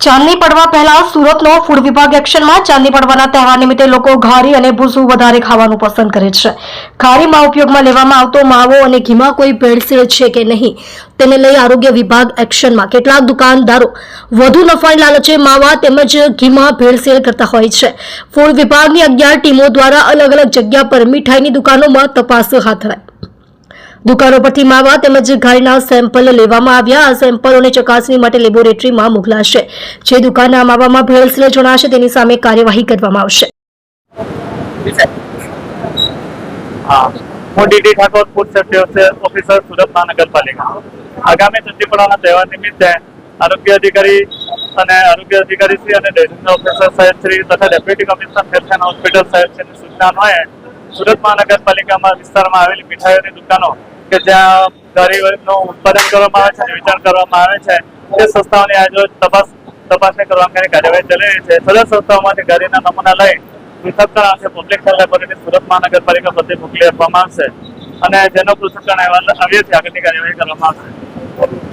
ચાંદની પડવા પહેલા સુરતનો ફૂડ વિભાગ એક્શનમાં ચાંદની પડવાના તહેવાર નિમિત્તે લોકો ઘારી અને ભૂસું વધારે ખાવાનું પસંદ કરે છે. ઘારીમાં ઉપયોગમાં લેવામાં આવતો માવો અને ઘીમાં કોઈ ભેળસેળ છે કે નહીં તેને લઈ આરોગ્ય વિભાગ એક્શનમાં. કેટલાક દુકાનદારો વધુ નફાની લાલચે માવા તેમજ ઘીમાં ભેળસેળ કરતા હોય છે. ફૂડ વિભાગની 11 ટીમો દ્વારા અલગ અલગ જગ્યા પર મીઠાઈની દુકાનોમાં તપાસ હાથ ધરાઈ. દુકાનો પરથી માવા તેમજ ઘારીના સેમ્પલ લેવામાં આવ્યા. આ સેમ્પલોને ચકાસણી માટે લેબોરેટરીમાં મોકલાશે. જે દુકાનના માવામાં ભેળસેળ જણાશે તેની સામે કાર્યવાહી કરવામાં આવશે. હું DD Thakor, food safety officer, Surat મહાનગરપાલિકા. આગામી ચાંદની પડવાના તહેવાર નિમિત્તે આરોગ્ય અધિકારી શ્રી અને રેજનલ ઓફિસર સાહેબ શ્રી તથા deputy commissioner health and hospital સાહેબ શ્રીની સૂચના અન્વયે સુરત મહાનગરપાલિકામાં વિસ્તારમાં આવેલી મીઠાઈઓની દુકાનો કે જ્યાં ઘારીનું ઉત્પાદન કરવામાં આવે છે અને વેચાણ કરવામાં આવે છે તે સંસ્થાઓની આજરોજ તપાસણી કરવા અંગેની કાર્યવાહી ચાલી રહી છે. સદર સંસ્થાઓમાંથી ઘારીના નમૂના લઈ પૃથ્થકરણ અર્થે પબ્લિક હેલ્થ લેબોરેટરી સુરત મહાનગરપાલિકા પ્રત્યે મોકલી આપવામાં આવશે અને જેનો પૃથ્થકરણ અહેવાલ આવ્યો છે આગળની કાર્યવાહી કરવામાં આવશે.